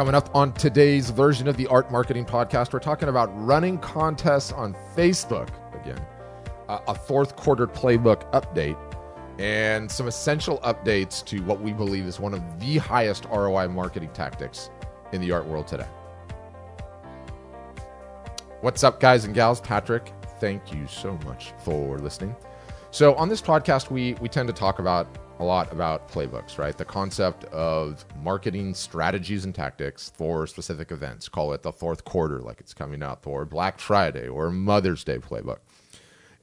Coming up on today's version of the Art Marketing Podcast, we're talking about running contests on Facebook again, a fourth quarter playbook update, and some essential updates to what we believe is one of the highest ROI marketing tactics in the art world today. What's up, guys and gals? Patrick, thank you so much for listening. So on this podcast, we tend to talk a lot about playbooks, right? The concept of marketing strategies and tactics for specific events. Call it the fourth quarter, like it's coming up, or Black Friday, or Mother's Day playbook.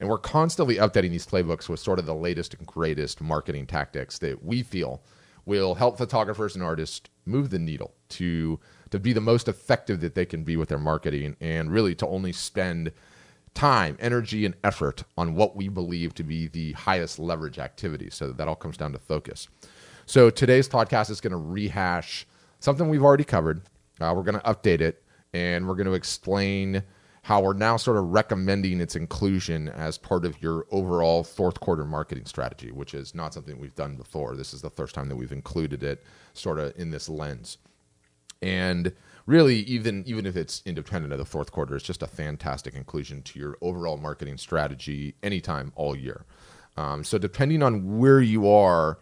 And we're constantly updating these playbooks with sort of the latest and greatest marketing tactics that we feel will help photographers and artists move the needle to be the most effective that they can be with their marketing, and really to only spend time, energy, and effort on what we believe to be the highest leverage activities. So that all comes down to focus. So today's podcast is going to rehash something we've already covered. We're going to update it, and we're going to explain how we're now sort of recommending its inclusion as part of your overall fourth quarter marketing strategy, which is not something we've done before. This is the first time that we've included it sort of in this lens. And really, even if it's independent of the fourth quarter, it's just a fantastic inclusion to your overall marketing strategy anytime, all year. So depending on where you are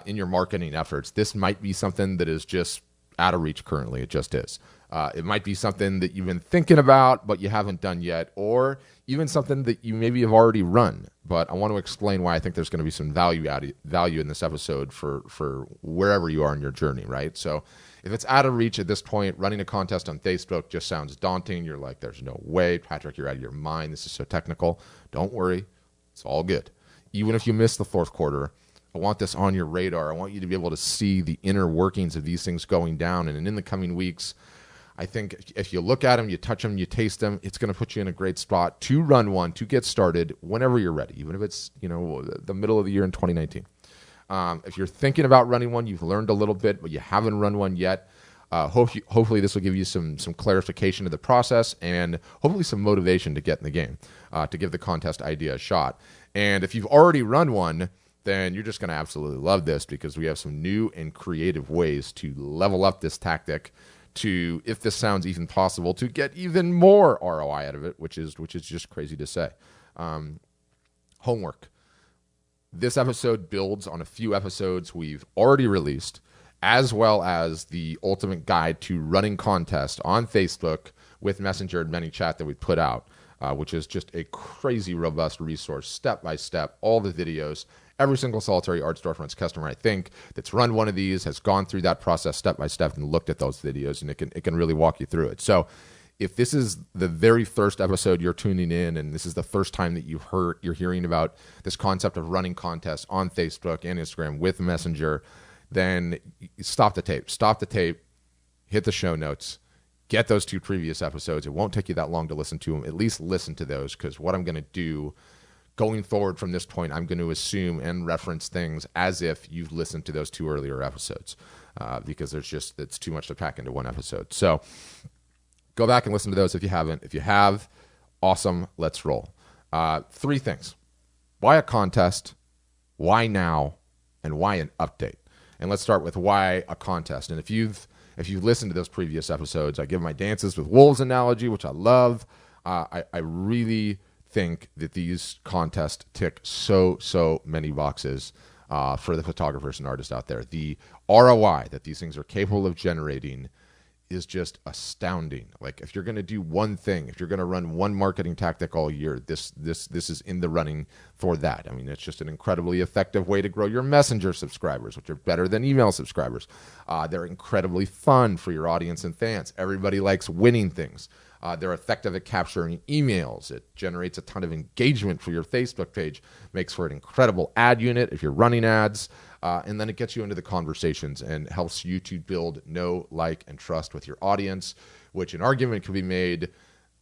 in your marketing efforts, this might be something that is just out of reach currently. It just is. It might be something that you've been thinking about, but you haven't done yet, or even something that you maybe have already run. But I want to explain why I think there's going to be some value in this episode for wherever you are in your journey, right? So if it's out of reach at this point, running a contest on Facebook just sounds daunting. You're like, there's no way, Patrick, you're out of your mind. This is so technical. Don't worry. It's all good. Even if you miss the fourth quarter, I want this on your radar. I want you to be able to see the inner workings of these things going down. And in the coming weeks, I think if you look at them, you touch them, you taste them, it's going to put you in a great spot to run one, to get started whenever you're ready, even if it's, the middle of the year in 2019. If you're thinking about running one, you've learned a little bit, but you haven't run one yet, hopefully this will give you some clarification of the process, and hopefully some motivation to get in the game, to give the contest idea a shot. And if you've already run one, then you're just going to absolutely love this, because we have some new and creative ways to level up this tactic to, if this sounds even possible, to get even more ROI out of it, which is just crazy to say. Homework. This episode builds on a few episodes we've already released, as well as the ultimate guide to running contests on Facebook with Messenger and ManyChat that we put out, which is just a crazy robust resource, step by step, all the videos. Every single solitary art storefront's customer, I think, that's run one of these has gone through that process step by step and looked at those videos, and it can really walk you through it. So if this is the very first episode you're tuning in, and this is the first time that you're hearing about this concept of running contests on Facebook and Instagram with Messenger, then stop the tape, hit the show notes, get those two previous episodes. It won't take you that long to listen to them. At least listen to those, because what I'm going to do going forward from this point, I'm going to assume and reference things as if you've listened to those two earlier episodes, because it's too much to pack into one episode. So go back and listen to those if you haven't. If you have, awesome, let's roll. 3 things. Why a contest? Why now? And why an update? And let's start with why a contest. And if you've listened to those previous episodes, I give my Dances with Wolves analogy, which I love. I really think that these contests tick so many boxes for the photographers and artists out there. The ROI that these things are capable of generating is just astounding. Like, if you're going to do one thing, if you're going to run one marketing tactic all year, this is in the running for that. I mean, it's just an incredibly effective way to grow your Messenger subscribers, which are better than email subscribers. They're incredibly fun for your audience and fans. Everybody likes winning things. They're effective at capturing emails. It generates a ton of engagement for your Facebook page, makes for an incredible ad unit if you're running ads, and then it gets you into the conversations and helps you to build know, like, and trust with your audience, which an argument could be made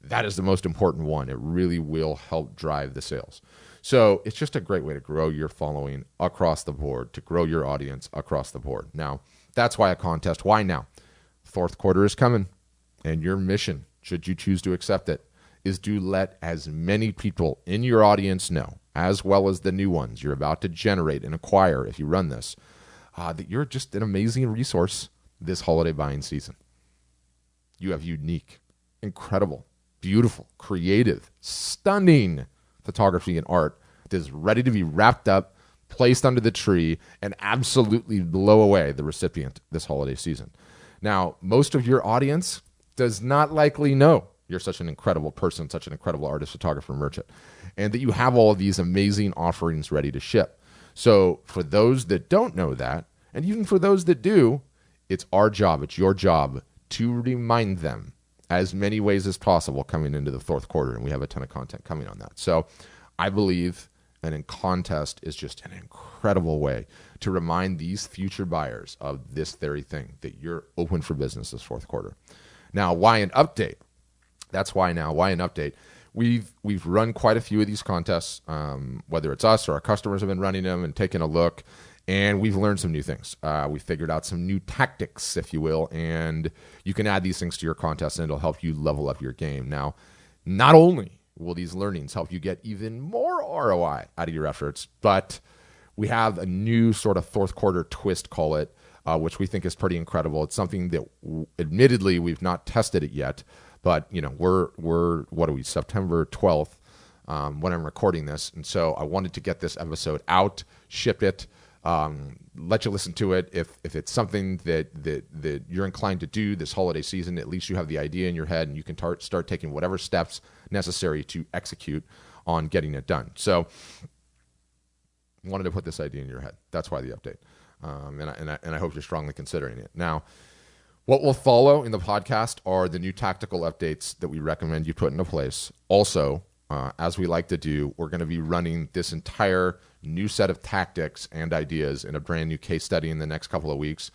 that is the most important one. It really will help drive the sales. So it's just a great way to grow your following across the board, to grow your audience across the board. Now, that's why a contest. Why now? Fourth quarter is coming, and your mission, should you choose to accept it, is to let as many people in your audience know, as well as the new ones you're about to generate and acquire if you run this, that you're just an amazing resource this holiday buying season. You have unique, incredible, beautiful, creative, stunning photography and art that is ready to be wrapped up, placed under the tree, and absolutely blow away the recipient this holiday season. Now, most of your audience does not likely know you're such an incredible person, such an incredible artist, photographer, merchant, and that you have all of these amazing offerings ready to ship. So for those that don't know that, and even for those that do, it's our job, it's your job to remind them as many ways as possible coming into the fourth quarter, and we have a ton of content coming on that. So I believe an in contest is just an incredible way to remind these future buyers of this very thing, that you're open for business this fourth quarter. Now, why an update? That's why now. Why an update? We've run quite a few of these contests, whether it's us or our customers have been running them and taking a look, and we've learned some new things. We figured out some new tactics, if you will, and you can add these things to your contest, and it'll help you level up your game. Now, not only will these learnings help you get even more ROI out of your efforts, but we have a new sort of fourth quarter twist, call it, which we think is pretty incredible. It's something that, admittedly, we've not tested it yet. But, we're what are we, September 12th when I'm recording this. And so I wanted to get this episode out, ship it, let you listen to it. If it's something that you're inclined to do this holiday season, at least you have the idea in your head and you can start taking whatever steps necessary to execute on getting it done. So I wanted to put this idea in your head. That's why the update. And I hope you're strongly considering it. Now, what will follow in the podcast are the new tactical updates that we recommend you put into place. Also, as we like to do, we're going to be running this entire new set of tactics and ideas in a brand new case study in the next couple of weeks.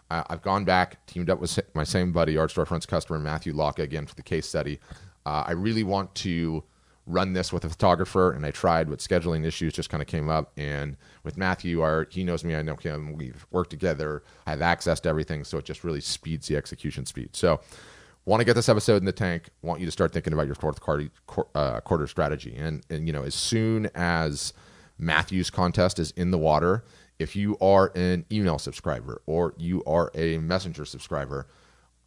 I've gone back, teamed up with my same buddy, Art Storefront's customer, Mathieu, Laca, again for the case study. I really want to run this with a photographer, and I tried, but scheduling issues just kind of came up. And with Mathieu, he knows me, I know him, we've worked together, I have access to everything, so it just really speeds the execution speed. So want to get this episode in the tank, want you to start thinking about your fourth quarter strategy. And as soon as Matthew's contest is in the water, if you are an email subscriber or you are a messenger subscriber,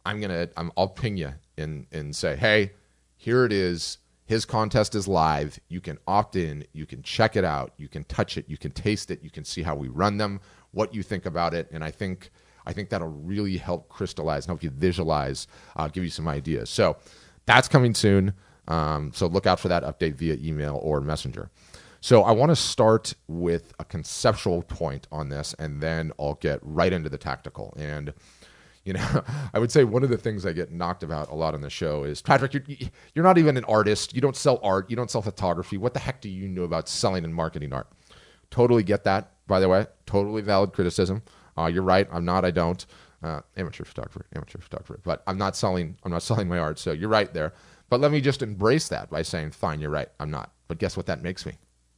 I'll ping you and say, hey, here it is. His contest is live. You can opt in. You can check it out. You can touch it. You can taste it. You can see how we run them, what you think about it. And I think that'll really help crystallize and help you visualize, give you some ideas. So that's coming soon. So look out for that update via email or messenger. So I want to start with a conceptual point on this, and then I'll get right into the tactical. And I would say one of the things I get knocked about a lot on the show is, Patrick, you're not even an artist. You don't sell art. You don't sell photography. What the heck do you know about selling and marketing art? Totally get that, by the way. Totally valid criticism. You're right. I'm not. I don't. Amateur photographer. But I'm not selling my art. So you're right there. But let me just embrace that by saying, fine, you're right. I'm not. But guess what that makes me?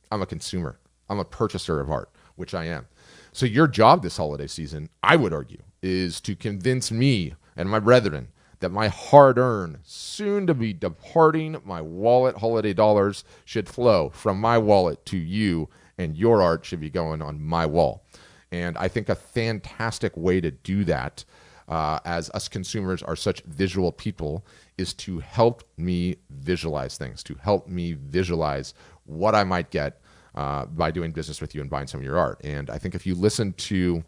I'm a consumer. I'm a purchaser of art, which I am. So your job this holiday season, I would argue, is to convince me and my brethren that my hard-earned, soon-to-be departing my wallet holiday dollars should flow from my wallet to you, and your art should be going on my wall. And I think a fantastic way to do that, as us consumers are such visual people, is to help me visualize things, to help me visualize what I might get by doing business with you and buying some of your art. And I think if you listen to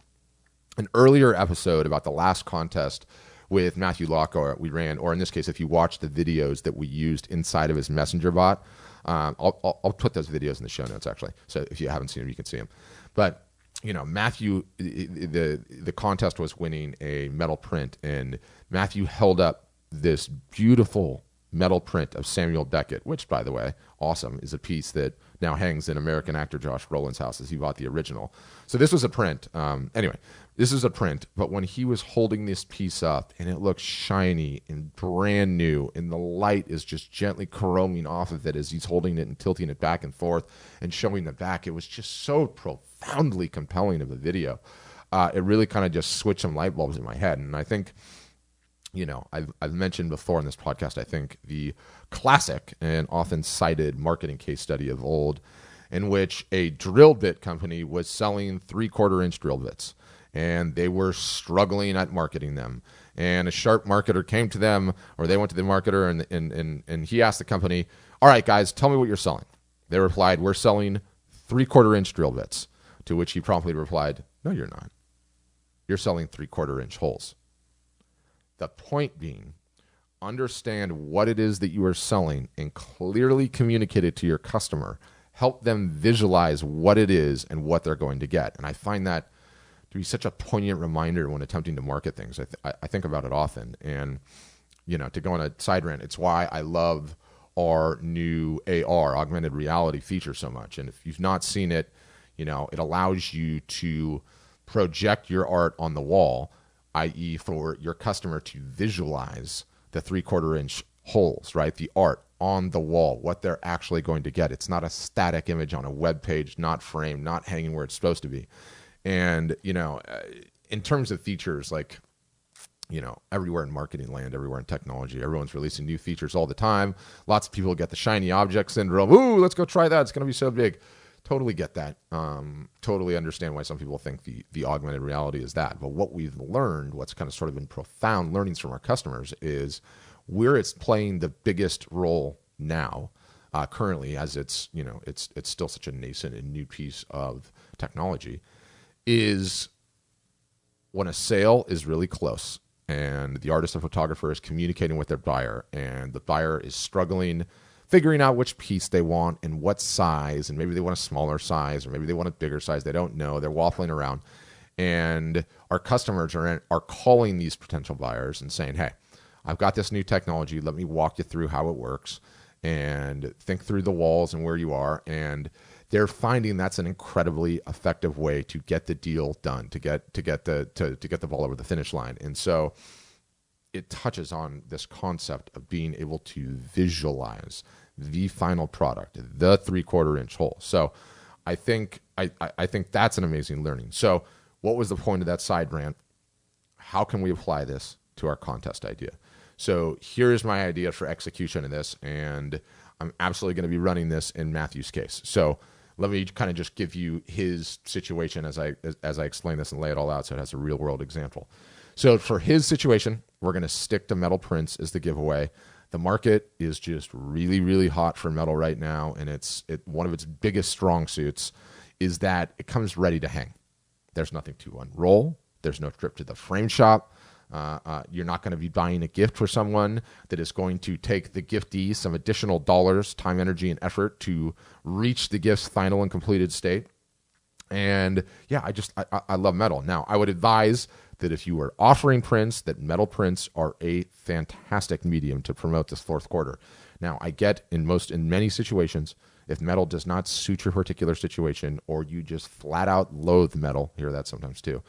an earlier episode about the last contest with Mathieu Laca we ran, or in this case, if you watch the videos that we used inside of his messenger bot, I'll put those videos in the show notes, actually. So if you haven't seen them, you can see them. But Mathieu, the contest was winning a metal print, and Mathieu held up this beautiful metal print of Samuel Beckett, which, by the way, awesome, is a piece that now hangs in American actor Josh Brolin's house, as he bought the original. So this was a print. Anyway, this is a print, but when he was holding this piece up, and it looks shiny and brand new, and the light is just gently chroming off of it as he's holding it and tilting it back and forth and showing the back, it was just so profoundly compelling of a video. It really kind of just switched some light bulbs in my head. And I think, I've mentioned before in this podcast, I think the classic and often cited marketing case study of old, in which a drill bit company was selling 3/4 inch drill bits. and they were struggling at marketing them. And a sharp marketer came to them, or they went to the marketer, and he asked the company, all right, guys, tell me what you're selling. They replied, we're selling 3/4-inch drill bits, to which he promptly replied, no, you're not. You're selling 3/4-inch holes. The point being, understand what it is that you are selling and clearly communicate it to your customer. Help them visualize what it is and what they're going to get. And I find that to be such a poignant reminder when attempting to market things. I think about it often. And, to go on a side rant, it's why I love our new AR, augmented reality feature so much. And if you've not seen it, it allows you to project your art on the wall, i.e. for your customer to visualize the 3/4-inch holes, right? The art on the wall, what they're actually going to get. It's not a static image on a web page, not framed, not hanging where it's supposed to be. And, in terms of features, like, everywhere in marketing land, everywhere in technology, everyone's releasing new features all the time. Lots of people get the shiny object syndrome. Ooh, let's go try that. It's going to be so big. Totally get that. Totally understand why some people think the augmented reality is that. But what we've learned, what's kind of sort of been profound learnings from our customers, is where it's playing the biggest role now, currently, as it's still such a nascent and new piece of technology, is when a sale is really close and the artist or photographer is communicating with their buyer, and the buyer is struggling figuring out which piece they want and what size, and maybe they want a smaller size or maybe they want a bigger size. They don't know. They're waffling around. And our customers are calling these potential buyers and saying, hey, I've got this new technology. Let me walk you through how it works and think through the walls and where you are. And they're finding that's an incredibly effective way to get the deal done, to get the ball over the finish line. And so it touches on this concept of being able to visualize the final product, the 3/4-inch hole. So I think that's an amazing learning. So what was the point of that side rant? How can we apply this to our contest idea? So here's my idea for execution of this, and I'm absolutely going to be running this in Matthew's case. So let me kind of just give you his situation as I explain this and lay it all out so it has a real world example. So for his situation, we're going to stick to metal prints as the giveaway. The market is just really, really hot for metal right now, and one of its biggest strong suits is that it comes ready to hang. There's nothing to unroll. There's no trip to the frame shop. You're not going to be buying a gift for someone that is going to take the giftee some additional dollars, time, energy, and effort to reach the gift's final and completed state. And yeah, I love metal. Now, I would advise that if you are offering prints, that metal prints are a fantastic medium to promote this fourth quarter. Now, I get in many situations, if metal does not suit your particular situation, or you just flat out loathe metal, hear that sometimes too,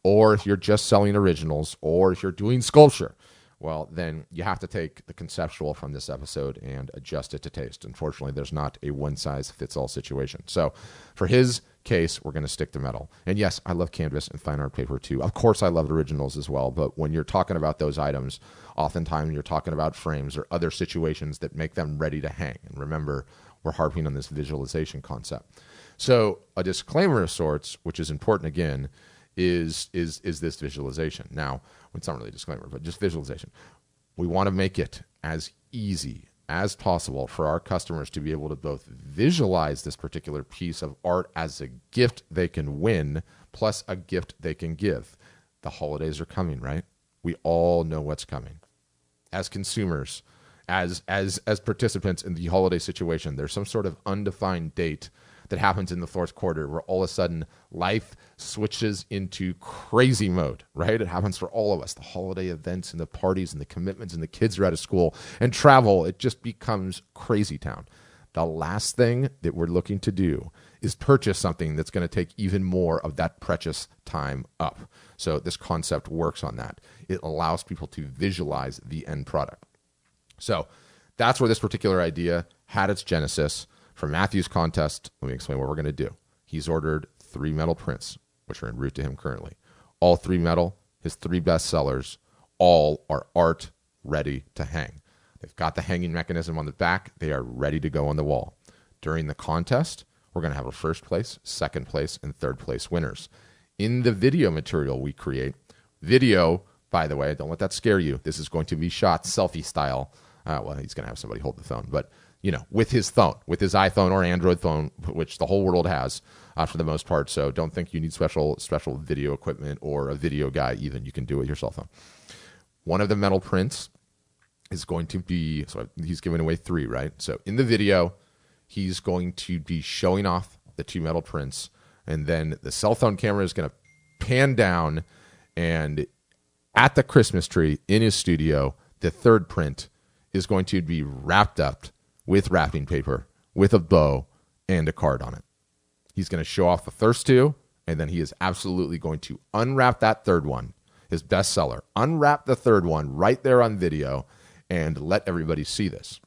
or if you're just selling originals, or if you're doing sculpture, well, then you have to take the conceptual from this episode and adjust it to taste. Unfortunately, there's not a one-size-fits-all situation. So for his case, we're going to stick to metal. And yes, I love canvas and fine art paper too. Of course, I love originals as well. But when you're talking about those items, oftentimes you're talking about frames or other situations that make them ready to hang. And remember, we're harping on this visualization concept. So a disclaimer of sorts, which is important again, is this visualization. Now, it's not really a disclaimer, but just visualization. We want to make it as easy as possible for our customers to be able to both visualize this particular piece of art as a gift they can win, plus a gift they can give. The holidays are coming, right? We all know what's coming. As consumers, as participants in the holiday situation, there's some sort of undefined date that happens in the fourth quarter where all of a sudden life switches into crazy mode, right? It happens for all of us. The holiday events and the parties and the commitments and the kids are out of school and travel, it just becomes crazy town. The last thing that we're looking to do is purchase something that's going to take even more of that precious time up. So this concept works on that. It allows people to visualize the end product. So that's where this particular idea had its genesis. For Matthew's contest, let me explain what we're going to do. He's ordered 3 metal prints, which are en route to him currently. All 3 metal, his 3 best sellers, all are art ready to hang. They've got the hanging mechanism on the back. They are ready to go on the wall. During the contest, we're going to have a first place, second place, and third place winners. in the video material we create. Video, by the way, don't let that scare you. This is going to be shot selfie style. Well, he's going to have somebody hold the phone, but with his phone, with his iPhone or Android phone, which the whole world has for the most part. So don't think you need special video equipment or a video guy even. You can do it with your cell phone. One of the metal prints is going to be, so he's giving away 3, right? So in the video, he's going to be showing off the 2 metal prints, and then the cell phone camera is going to pan down, and at the Christmas tree in his studio, the 3rd print is going to be wrapped up with wrapping paper, with a bow, and a card on it. He's going to show off the first 2, and then he is absolutely going to unwrap that 3rd one, his bestseller, unwrap the 3rd one right there on video, and let everybody see this.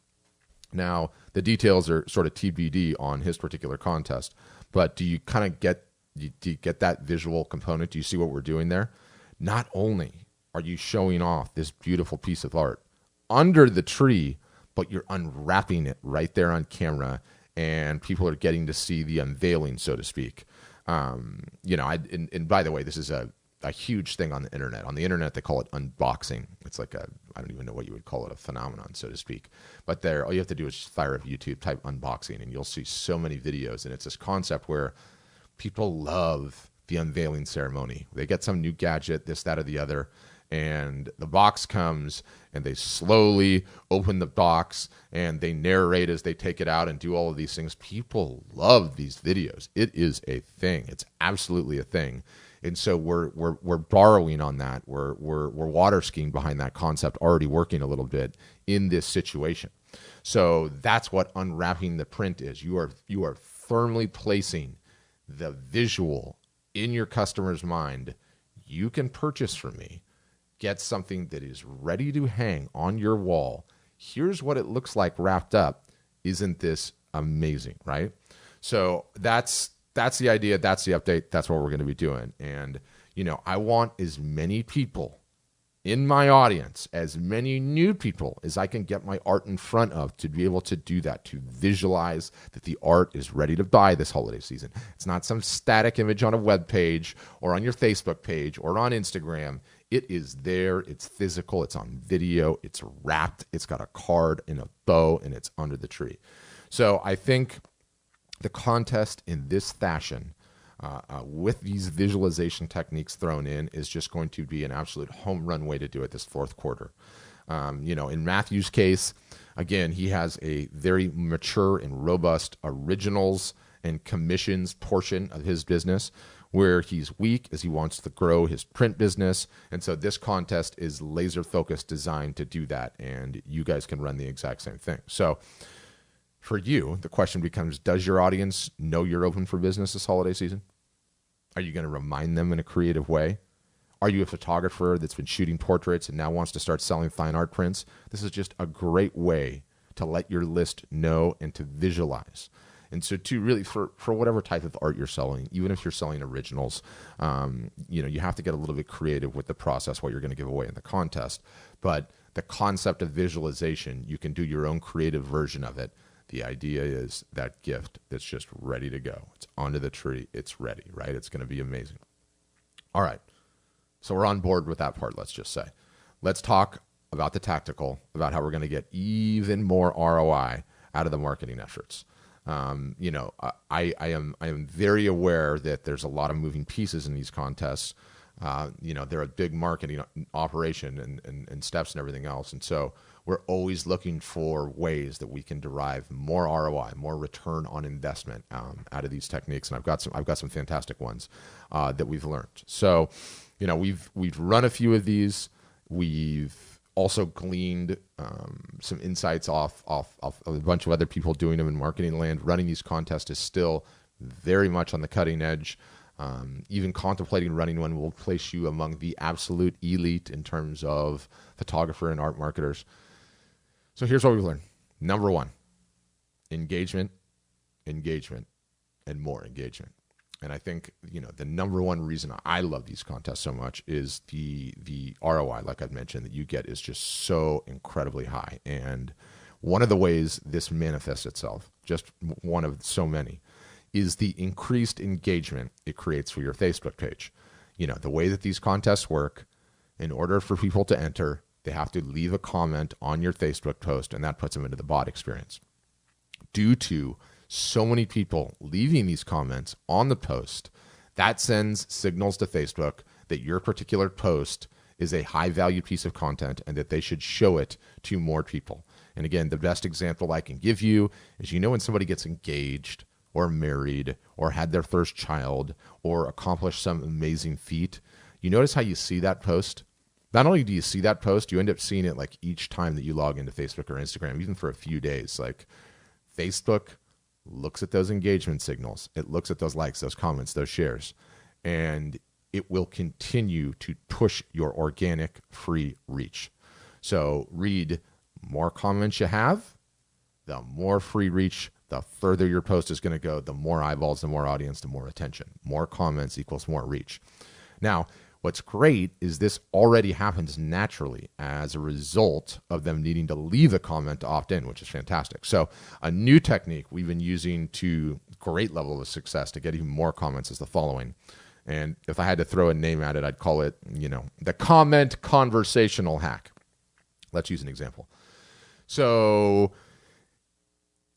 Now, the details are sort of TBD on his particular contest, but do you kind of get that visual component? Do you see what we're doing there? Not only are you showing off this beautiful piece of art under the tree, but you're unwrapping it right there on camera, and people are getting to see the unveiling, so to speak. And by the way, this is a huge thing on the internet. On the internet, they call it unboxing. It's like I don't even know what you would call it, a phenomenon, so to speak. But there, all you have to do is fire up YouTube, type unboxing, and you'll see so many videos. And it's this concept where people love the unveiling ceremony. They get some new gadget, this, that, or the other, and the box comes, and they slowly open the box, and they narrate as they take it out and do all of these things. People love these videos. It is a thing. It's absolutely a thing. And so we're borrowing on that. We're water skiing behind that concept, already working a little bit in this situation. So that's what unwrapping the print is. You are firmly placing the visual in your customer's mind. You can purchase from me, get something that is ready to hang on your wall. Here's what it looks like wrapped up. Isn't this amazing, right? So that's the idea. That's the update. That's what we're going to be doing. And, I want as many people in my audience, as many new people as I can get my art in front of to be able to do that, to visualize that the art is ready to buy this holiday season. It's not some static image on a web page or on your Facebook page or on Instagram. It is there. It's physical. It's on video. It's wrapped. It's got a card and a bow, and it's under the tree. So I think the contest in this fashion, with these visualization techniques thrown in, is just going to be an absolute home run way to do it this 4th quarter. In Matthew's case, again, he has a very mature and robust originals and commissions portion of his business, where he's weak as he wants to grow his print business. And so this contest is laser focused, designed to do that. And you guys can run the exact same thing. So for you, the question becomes, does your audience know you're open for business this holiday season? Are you going to remind them in a creative way? Are you a photographer that's been shooting portraits and now wants to start selling fine art prints? This is just a great way to let your list know and to visualize. And so to really, for whatever type of art you're selling, even if you're selling originals, you have to get a little bit creative with the process, what you're going to give away in the contest. But the concept of visualization, you can do your own creative version of it. The idea is that gift that's just ready to go. It's under the tree. It's ready, right? It's going to be amazing. All right. So we're on board with that part, let's just say. Let's talk about the tactical, about how we're going to get even more ROI out of the marketing efforts. I am very aware that there's a lot of moving pieces in these contests. They're a big marketing operation and steps and everything else. And so we're always looking for ways that we can derive more ROI, more return on investment out of these techniques. And I've got some fantastic ones that we've learned. So, we've run a few of these. We've also gleaned some insights off a bunch of other people doing them in marketing land. Running these contests is still very much on the cutting edge. Even contemplating running one will place you among the absolute elite in terms of photographer and art marketers. So here's what we've learned. Number 1, engagement, and more engagement. And I think, the number 1 reason I love these contests so much is the ROI, like I've mentioned, that you get is just so incredibly high. And one of the ways this manifests itself, just one of so many, is the increased engagement it creates for your Facebook page. The way that these contests work, in order for people to enter, they have to leave a comment on your Facebook post, and that puts them into the bot experience. Due to so many people leaving these comments on the post, that sends signals to Facebook that your particular post is a high-value piece of content and that they should show it to more people. And again, the best example I can give you is, when somebody gets engaged or married or had their first child or accomplished some amazing feat, you notice how you see that post? Not only do you see that post, you end up seeing it like each time that you log into Facebook or Instagram, even for a few days. Like, Facebook looks at those engagement signals. It looks at those likes, those comments, those shares, and it will continue to push your organic free reach. So read, more comments you have, the more free reach, the further your post is going to go, the more eyeballs, the more audience, the more attention. More comments equals more reach. Now, what's great is this already happens naturally as a result of them needing to leave a comment to opt in, which is fantastic. So a new technique we've been using to great level of success to get even more comments is the following. And if I had to throw a name at it, I'd call it, the comment conversational hack. Let's use an example. So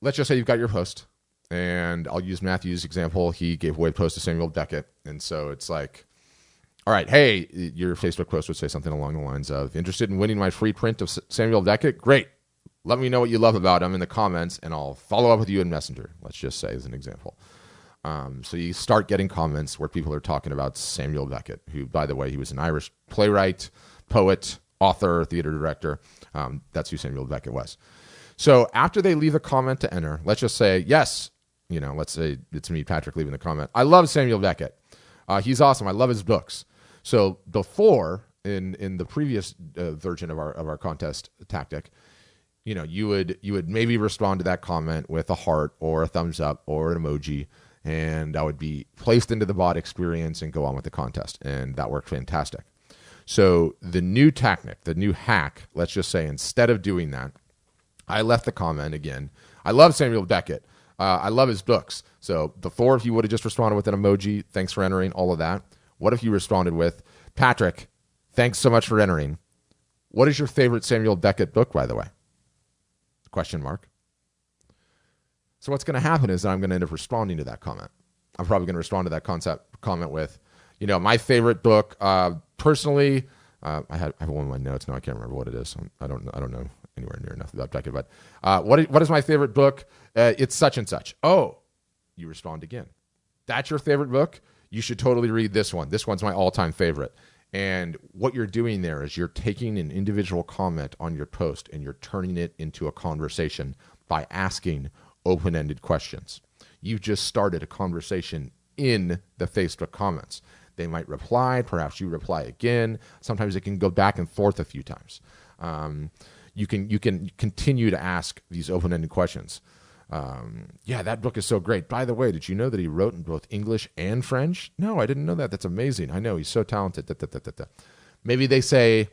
let's just say you've got your post, and I'll use Matthew's example. He gave away a post to Samuel Beckett. And so it's like, all right, hey, your Facebook post would say something along the lines of, interested in winning my free print of Samuel Beckett? Great. Let me know what you love about him in the comments, and I'll follow up with you in Messenger, let's just say, as an example. So you start getting comments where people are talking about Samuel Beckett, who, by the way, he was an Irish playwright, poet, author, theater director. That's who Samuel Beckett was. So after they leave a comment to enter, let's just say, yes, let's say it's me, Patrick, leaving the comment. I love Samuel Beckett. He's awesome. I love his books. So before, in the previous version of our contest tactic, you would maybe respond to that comment with a heart or a thumbs up or an emoji, and that would be placed into the bot experience and go on with the contest. And that worked fantastic. So the new tactic, the new hack, let's just say, instead of doing that, I left the comment again. I love Samuel Beckett. I love his books. So before, if you would have just responded with an emoji, thanks for entering, all of that. What if you responded with, Patrick, thanks so much for entering. What is your favorite Samuel Beckett book, by the way? Question mark. So what's going to happen is that I'm going to end up responding to that comment. I'm probably going to respond to that comment with, my favorite book, personally, I have one in my notes. Now I can't remember what it is. I don't know anywhere near enough about Beckett, but what is my favorite book? It's such and such. Oh, you respond again. That's your favorite book? You should totally read this one. This one's my all-time favorite. And what you're doing there is you're taking an individual comment on your post and you're turning it into a conversation by asking open-ended questions. You've just started a conversation in the Facebook comments. They might reply. Perhaps you reply again. Sometimes it can go back and forth a few times. You can continue to ask these open-ended questions. Yeah, that book is so great. By the way, did you know that he wrote in both English and French? No, I didn't know that. That's amazing. I know, he's so talented. Maybe they say,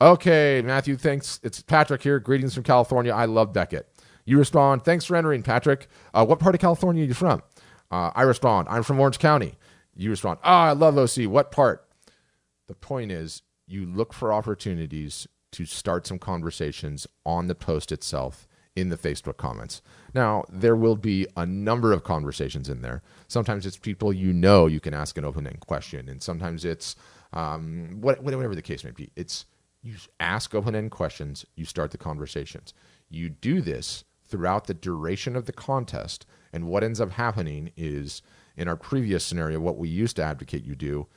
okay, Matthew, thanks. It's Patrick here. Greetings from California. I love Beckett. You respond, thanks for entering, Patrick. What part of California are you from? I respond, I'm from Orange County. You respond, I love OC. What part? The point is, you look for opportunities to start some conversations on the post itself in the Facebook comments. Now, there will be a number of conversations in there. Sometimes it's people you can ask an open-ended question, and sometimes it's whatever the case may be. It's you ask open-ended questions, you start the conversations. You do this throughout the duration of the contest, and what ends up happening is, in our previous scenario, what we used to advocate you do,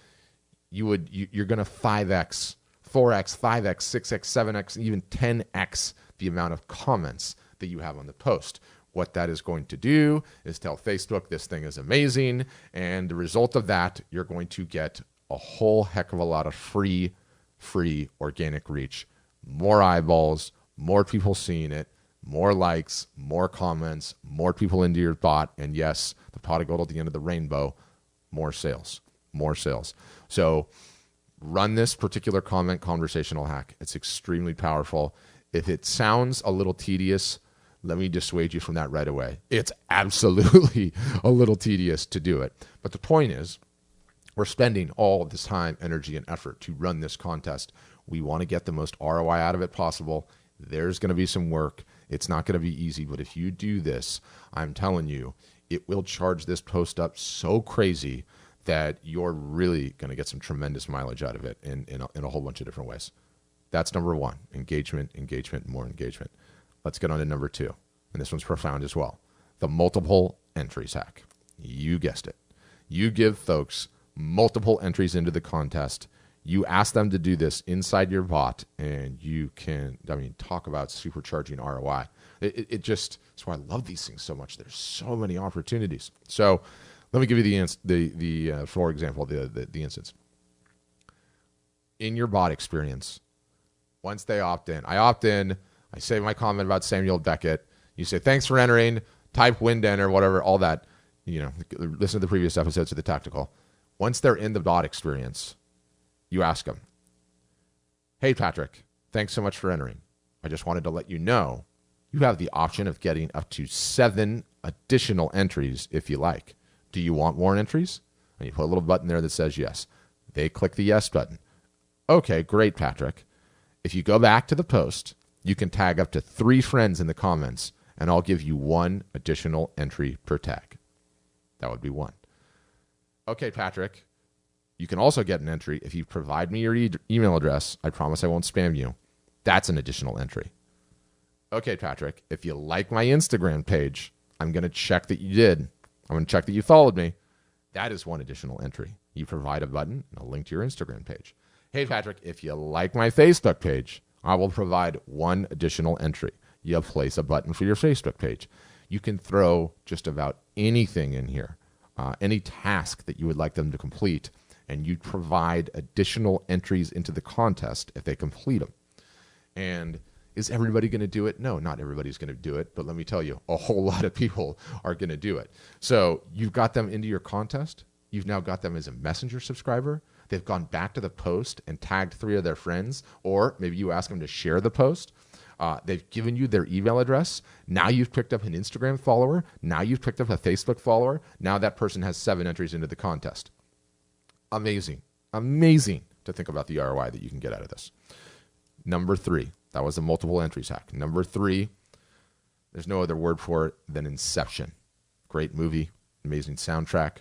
you're going to 5x, 4x, 5x, 6x, 7x, even 10x the amount of comments that you have on the post. What that is going to do is tell Facebook this thing is amazing, and the result of that, you're going to get a whole heck of a lot of free organic reach, more eyeballs, more people seeing it, more likes, more comments, more people into your bot, and yes, the pot of gold at the end of the rainbow, more sales. So run this particular comment conversational hack. It's extremely powerful. If it sounds a little tedious, let me dissuade you from that right away. It's absolutely a little tedious to do it. But the point is, we're spending all this time, energy, and effort to run this contest. We want to get the most ROI out of it possible. There's going to be some work. It's not going to be easy, but if you do this, I'm telling you, it will charge this post up so crazy that you're really going to get some tremendous mileage out of it in a whole bunch of different ways. That's number one, engagement, more engagement. Let's get on to number two, and this one's profound as well. The multiple entries hack. You guessed it. You give folks multiple entries into the contest. You ask them to do this inside your bot, and you can, talk about supercharging ROI. It just, that's why I love these things so much. There's so many opportunities. So let me give you for example, the instance. In your bot experience, once they opt in, I say my comment about Samuel Beckett. You say, thanks for entering, type win enter, whatever, all that. Listen to the previous episodes of The Tactical. Once they're in the bot experience, you ask them, hey, Patrick, thanks so much for entering. I just wanted to let you know you have the option of getting up to 7 additional entries if you like. Do you want more entries? And you put a little button there that says yes. They click the yes button. Okay, great, Patrick. If you go back to the post, you can tag up to 3 friends in the comments, and I'll give you 1 additional entry per tag. That would be 1. Okay, Patrick, you can also get an entry if you provide me your email address. I promise I won't spam you. That's an additional entry. Okay, Patrick, if you like my Instagram page, I'm going to check that you did. I'm going to check that you followed me. That is 1 additional entry. You provide a button and a link to your Instagram page. Hey, Patrick, if you like my Facebook page, I will provide 1 additional entry. You place a button for your Facebook page. You can throw just about anything in here, any task that you would like them to complete, and you provide additional entries into the contest if they complete them. And is everybody going to do it? No, not everybody's going to do it, but let me tell you, a whole lot of people are going to do it. So you've got them into your contest. You've now got them as a messenger subscriber. They've gone back to the post and tagged 3 of their friends, or maybe you ask them to share the post. They've given you their email address. Now you've picked up an Instagram follower. Now you've picked up a Facebook follower. Now that person has 7 entries into the contest. Amazing. Amazing to think about the ROI that you can get out of this. Number 3, that was a multiple entries hack. Number 3, there's no other word for it than Inception. Great movie, amazing soundtrack,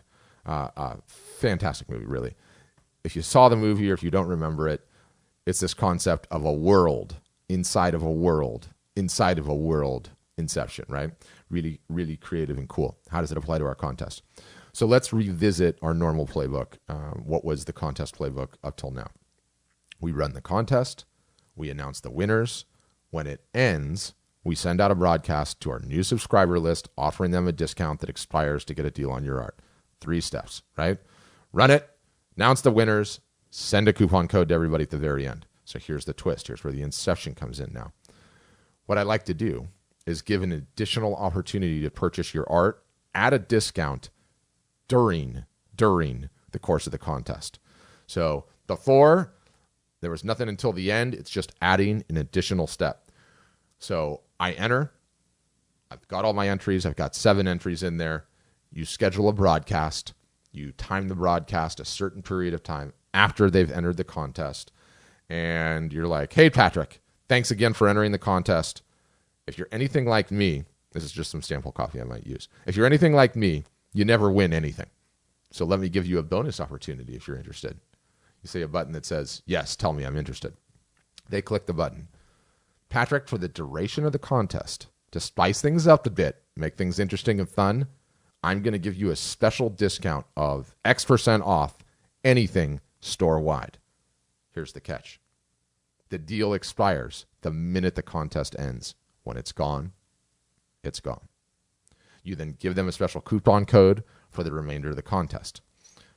fantastic movie, really. If you saw the movie or if you don't remember it, it's this concept of a world inside of a world inside of a world, Inception, right? Really, really creative and cool. How does it apply to our contest? So let's revisit our normal playbook. What was the contest playbook up till now? We run the contest. We announce the winners. When it ends, we send out a broadcast to our new subscriber list, offering them a discount that expires to get a deal on your art. 3 steps, right? Run it, announce the winners, send a coupon code to everybody at the very end. So here's the twist. Here's where the Inception comes in now. What I like to do is give an additional opportunity to purchase your art at a discount during the course of the contest. So before, there was nothing until the end. It's just adding an additional step. So I enter. I've got all my entries. I've got 7 entries in there. You schedule a broadcast. You time the broadcast a certain period of time after they've entered the contest. And you're like, hey, Patrick, thanks again for entering the contest. If you're anything like me, this is just some sample copy I might use. If you're anything like me, you never win anything. So let me give you a bonus opportunity if you're interested. You see a button that says, yes, tell me I'm interested. They click the button. Patrick, for the duration of the contest, to spice things up a bit, make things interesting and fun, I'm going to give you a special discount of X% off anything store-wide. Here's the catch. The deal expires the minute the contest ends. When it's gone, it's gone. You then give them a special coupon code for the remainder of the contest.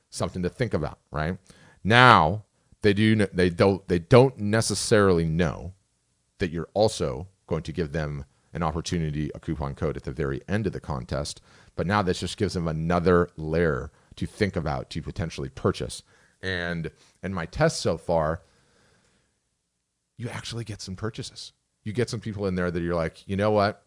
Something to think about, right? Now, they don't necessarily know that you're also going to give them an opportunity, a coupon code at the very end of the contest. But now this just gives them another layer to think about, to potentially purchase. And in my tests so far, you actually get some purchases. You get some people in there that you're like, you know what?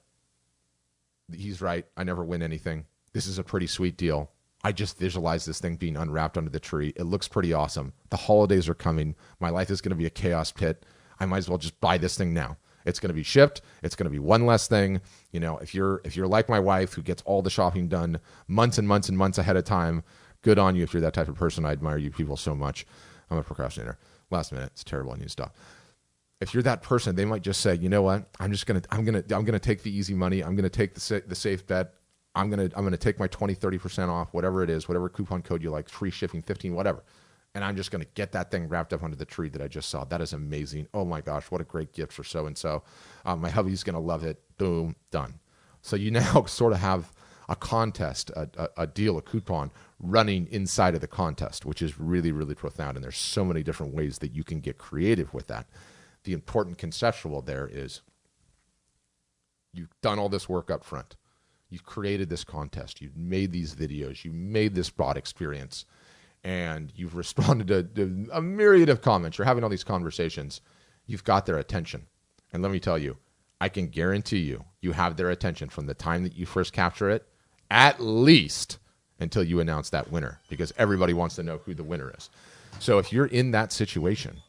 he's right. I never win anything. This is a pretty sweet deal. I just visualize this thing being unwrapped under the tree. It looks pretty awesome. The holidays are coming. My life is going to be a chaos pit. I might as well just buy this thing now. It's going to be shipped. It's going to be one less thing. You know, if you're like my wife who gets all the shopping done months and months and months ahead of time, good on you if you're that type of person. I admire you people so much. I'm a procrastinator. Last minute, it's terrible. I need to stop. If you're that person, they might just say, you know what? I'm gonna take the easy money. I'm gonna take the safe bet. I'm gonna take my 20-30% off, whatever it is, whatever coupon code you like, free shipping, 15, whatever. And I'm just gonna get that thing wrapped up under the tree that I just saw. That is amazing. Oh my gosh, what a great gift for so and so. My hubby's gonna love it. Boom, done. So you now sort of have a contest, a deal, a coupon running inside of the contest, which is really, really profound. And there's so many different ways that you can get creative with that. The important conceptual there is you've done all this work up front. You've created this contest. You've made these videos. You made this broad experience. And you've responded to a myriad of comments. You're having all these conversations. You've got their attention. And let me tell you, I can guarantee you have their attention from the time that you first capture it, at least until you announce that winner, because everybody wants to know who the winner is. So if you're in that situation,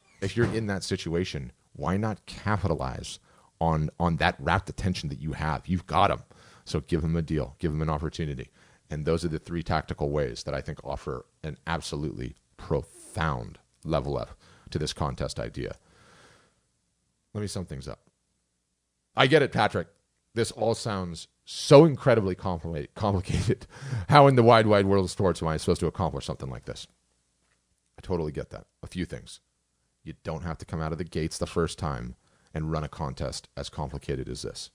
why not capitalize on that rapt attention that you have? You've got them. So give them a deal, give them an opportunity. And those are the 3 tactical ways that I think offer an absolutely profound level up to this contest idea. Let me sum things up. I get it, Patrick. This all sounds so incredibly complicated. How in the wide world of sports am I supposed to accomplish something like this? I totally get that. A few things. You don't have to come out of the gates the first time and run a contest as complicated as this.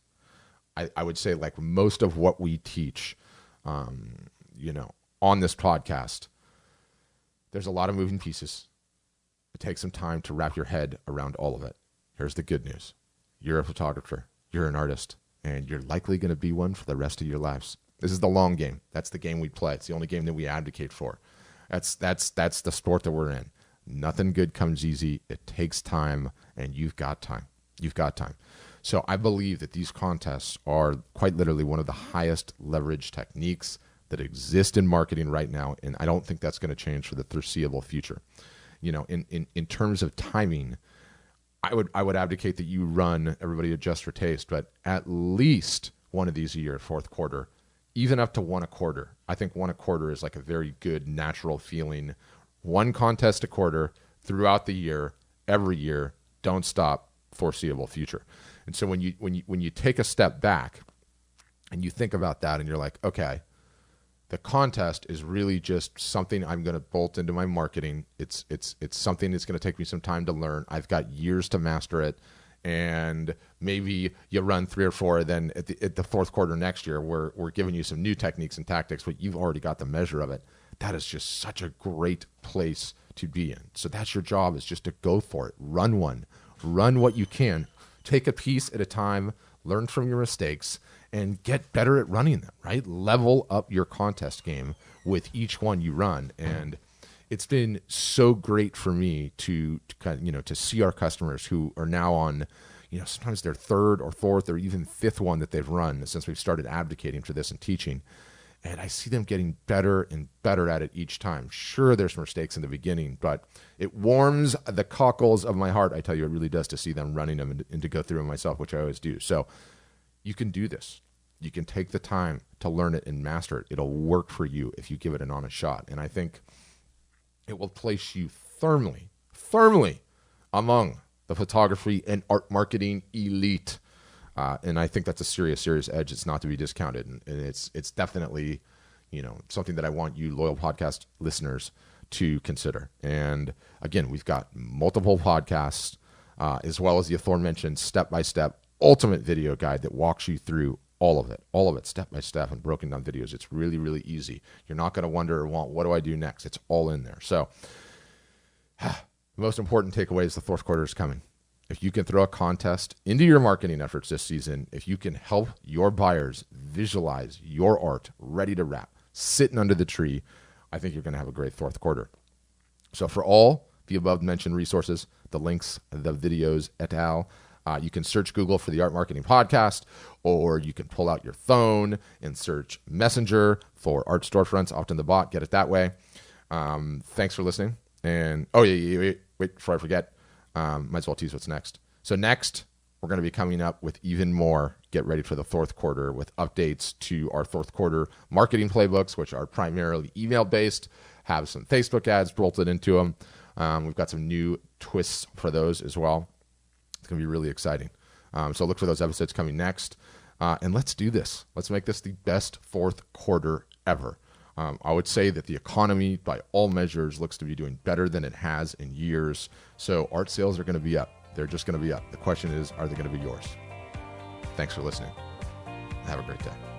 I would say, like most of what we teach, on this podcast, there's a lot of moving pieces. It takes some time to wrap your head around all of it. Here's the good news. You're a photographer. You're an artist. And you're likely going to be one for the rest of your lives. This is the long game. That's the game we play. It's the only game that we advocate for. That's the sport that we're in. Nothing good comes easy. It takes time, and you've got time. You've got time. So I believe that these contests are quite literally one of the highest leverage techniques that exist in marketing right now, and I don't think that's going to change for the foreseeable future. You know, in terms of timing, I would advocate that you run, everybody adjust for taste, but at least one of these a year, fourth quarter, even up to one a quarter. I think one a quarter is like a very good natural feeling. One contest a quarter throughout the year, every year, don't stop, foreseeable future. And so when you take a step back and you think about that and you're like, okay, the contest is really just something I'm going to bolt into my marketing. It's something that's going to take me some time to learn. I've got years to master it. And maybe you run 3 or 4, then at the fourth quarter next year, we're giving you some new techniques and tactics, but you've already got the measure of it. That is just such a great place to be in. So that's your job, is just to go for it. Run one. Run what you can. Take a piece at a time. Learn from your mistakes and get better at running them, right? Level up your contest game with each one you run. And it's been so great for me to see our customers who are now on, sometimes their 3rd or 4th or even 5th one that they've run since we've started advocating for this and teaching. And I see them getting better and better at it each time. Sure, there's mistakes in the beginning, but it warms the cockles of my heart. I tell you, it really does, to see them running them and to go through them myself, which I always do. So you can do this. You can take the time to learn it and master it. It'll work for you if you give it an honest shot. And I think it will place you firmly among the photography and art marketing elite. And I think that's a serious edge. It's not to be discounted. And it's definitely, something that I want you loyal podcast listeners to consider. And again, we've got multiple podcasts, as well as the aforementioned step-by-step ultimate video guide that walks you through all of it step by step and broken down videos. It's really, really easy. You're not going to wonder or want, what do I do next? It's all in there. So the most important takeaway is the fourth quarter is coming. If you can throw a contest into your marketing efforts this season, if you can help your buyers visualize your art ready to wrap, sitting under the tree, I think you're going to have a great fourth quarter. So for all the above mentioned resources, the links, the videos, et al., You can search Google for the Art Marketing Podcast, or you can pull out your phone and search Messenger for art storefronts. Often the bot, get it that way. Thanks for listening. And wait, before I forget, might as well tease what's next. So next, we're going to be coming up with even more. Get ready for the fourth quarter with updates to our fourth quarter marketing playbooks, which are primarily email based, have some Facebook ads bolted into them. We've got some new twists for those as well. It's going to be really exciting. So look for those episodes coming next. And let's do this. Let's make this the best fourth quarter ever. I would say that the economy, by all measures, looks to be doing better than it has in years. So art sales are going to be up. They're just going to be up. The question is, are they going to be yours? Thanks for listening. Have a great day.